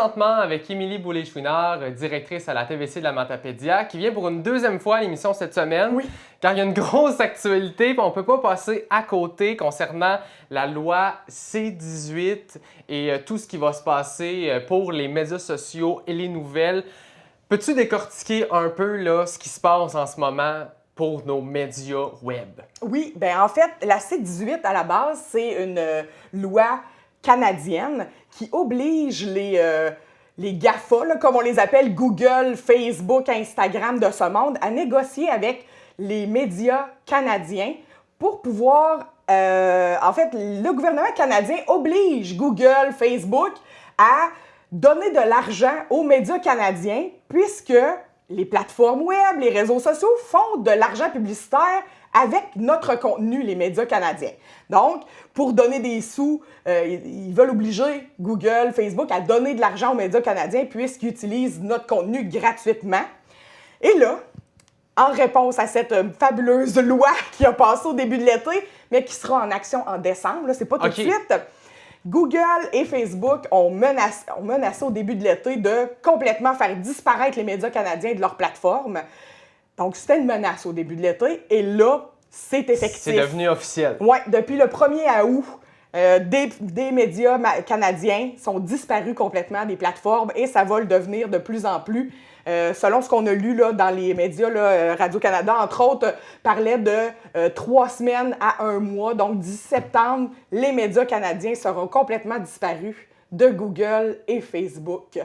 présentement avec Émilie Boulay-Chouinard, directrice à la TVC de la Matapédia, qui vient pour une deuxième fois à l'émission cette semaine. Oui. Car il y a une grosse actualité, puis on ne peut pas passer à côté concernant la loi C-18 et tout ce qui va se passer pour les médias sociaux et les nouvelles. Peux-tu décortiquer un peu là, ce qui se passe en ce moment pour nos médias web? Oui, bien en fait, la C-18 à la base, c'est une loi canadienne qui oblige les GAFA, là, comme on les appelle, Google, Facebook, Instagram de ce monde, à négocier avec les médias canadiens pour pouvoir... en fait, le gouvernement canadien oblige Google, Facebook à donner de l'argent aux médias canadiens puisque les plateformes web, les réseaux sociaux font de l'argent publicitaire avec notre contenu, les médias canadiens. Donc, pour donner des sous, ils veulent obliger Google, Facebook à donner de l'argent aux médias canadiens puisqu'ils utilisent notre contenu gratuitement. Et là, en réponse à cette fabuleuse loi qui a passé au début de l'été, mais qui sera en action en décembre, là, c'est pas tout de suite, Google et Facebook ont menacé au début de l'été de complètement faire disparaître les médias canadiens de leur plateforme. Donc, c'était une menace au début de l'été. Et là, c'est effectif. C'est devenu officiel. Oui, depuis le 1er août, des médias canadiens sont disparus complètement des plateformes et ça va le devenir de plus en plus. Selon ce qu'on a lu là, dans les médias, là, Radio-Canada, entre autres, parlait de 3 semaines à 1 mois. Donc, d'ici septembre, les médias canadiens seront complètement disparus de Google et Facebook.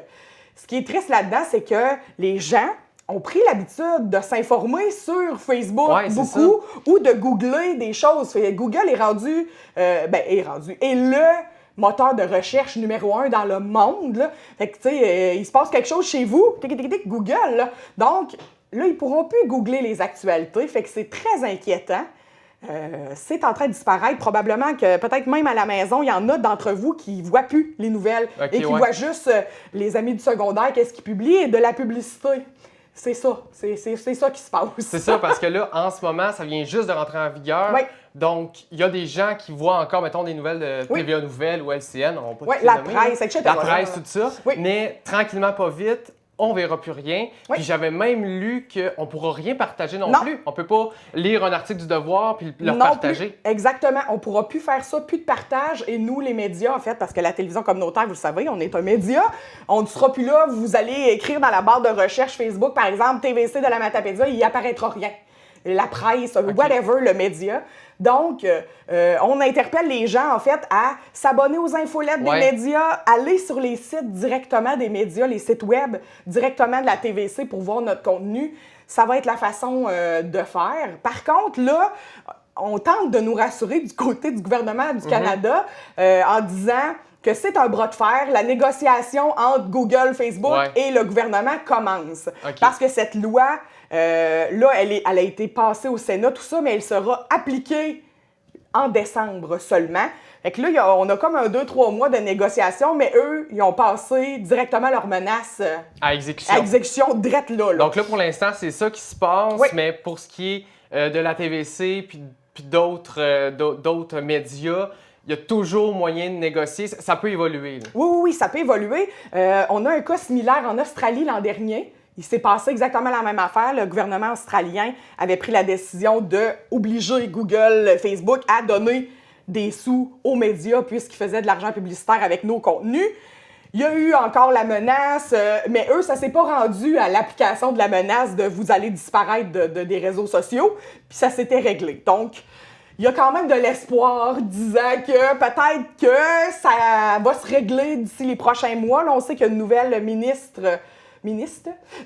Ce qui est triste là-dedans, c'est que les gens ont pris l'habitude de s'informer sur Facebook beaucoup ou de googler des choses. Google est rendu, est le moteur de recherche numéro 1 dans le monde. Là. Fait que, tu sais, il se passe quelque chose chez vous, Google. Là. Donc, là, ils pourront plus googler les actualités. Fait que c'est très inquiétant. C'est en train de disparaître. Probablement que peut-être même à la maison, il y en a d'entre vous qui ne voient plus les nouvelles et qui voient juste les amis du secondaire, qu'est-ce qu'ils publient et de la publicité. C'est ça. C'est ça qui se passe. C'est ça, parce que là, en ce moment, ça vient juste de rentrer en vigueur. Oui. Donc, il y a des gens qui voient encore, mettons, des nouvelles de TVA Nouvelles ou LCN. On va pas la presse, etc. La presse, tout ça. Oui. Mais tranquillement, pas vite, on verra plus rien. Puis j'avais même lu qu'on ne pourra rien partager non plus. On ne peut pas lire un article du Devoir puis le partager. Plus. Exactement. On ne pourra plus faire ça, plus de partage. Et nous, les médias, en fait, parce que la télévision communautaire, vous le savez, on est un média, on ne sera plus là. Vous allez écrire dans la barre de recherche Facebook, par exemple, TVC de la Matapédia, il n'y apparaîtra rien. La presse, whatever, le média. Donc, on interpelle les gens, en fait, à s'abonner aux infolettes des médias, aller sur les sites directement des médias, les sites web directement de la TVC pour voir notre contenu. Ça va être la façon de faire. Par contre, là, on tente de nous rassurer du côté du gouvernement du Canada en disant que c'est un bras de fer. La négociation entre Google, Facebook et le gouvernement commence. Parce que cette loi, là, elle a été passée au Sénat, tout ça, mais elle sera appliquée en décembre seulement. Fait que là, on a comme 2-3 mois de négociation, mais eux, ils ont passé directement leur menace à exécution. À exécution direct là. Donc là, pour l'instant, c'est ça qui se passe, mais pour ce qui est de la TVC puis d'autres médias, il y a toujours moyen de négocier. Ça peut évoluer. Là. Oui, ça peut évoluer. On a un cas similaire en Australie l'an dernier. Il s'est passé exactement la même affaire. Le gouvernement australien avait pris la décision d'obliger Google, Facebook à donner des sous aux médias puisqu'ils faisaient de l'argent publicitaire avec nos contenus. Il y a eu encore la menace, mais eux, ça s'est pas rendu à l'application de la menace de vous allez disparaître des réseaux sociaux, puis ça s'était réglé. Donc, il y a quand même de l'espoir disant que peut-être que ça va se régler d'ici les prochains mois. Là, on sait qu'il y a une nouvelle ministre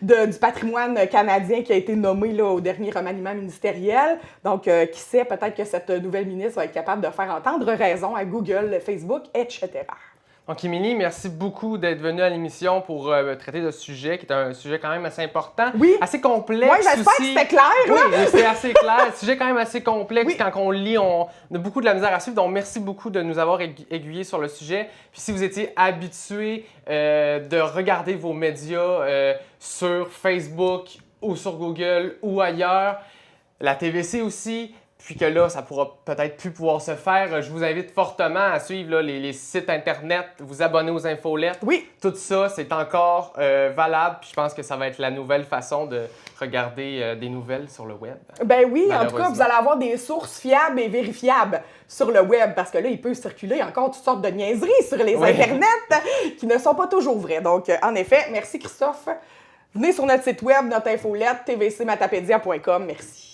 du patrimoine canadien qui a été nommée là, au dernier remaniement ministériel. Donc, qui sait, peut-être que cette nouvelle ministre va être capable de faire entendre raison à Google, Facebook, etc. Donc, Émilie, merci beaucoup d'être venue à l'émission pour traiter de ce sujet, qui est un sujet quand même assez important. Oui. Assez complexe. Oui, j'espère que c'était clair. Oui, c'est assez clair. Le sujet est quand même assez complexe. Quand on lit, on a beaucoup de la misère à suivre. Donc, merci beaucoup de nous avoir aiguillés sur le sujet. Puis, si vous étiez habitué de regarder vos médias sur Facebook ou sur Google ou ailleurs, la TVC aussi, puis que là, ça pourra peut-être plus pouvoir se faire. Je vous invite fortement à suivre là, les sites Internet, vous abonner aux infolettes. Oui. Tout ça, c'est encore valable, puis je pense que ça va être la nouvelle façon de regarder des nouvelles sur le web. Ben oui, en tout cas, vous allez avoir des sources fiables et vérifiables sur le web, parce que là, il peut circuler encore toutes sortes de niaiseries sur les Internets qui ne sont pas toujours vraies. Donc, en effet, merci Christophe. Venez sur notre site web, notre infolette, tvcmatapédia.com. Merci.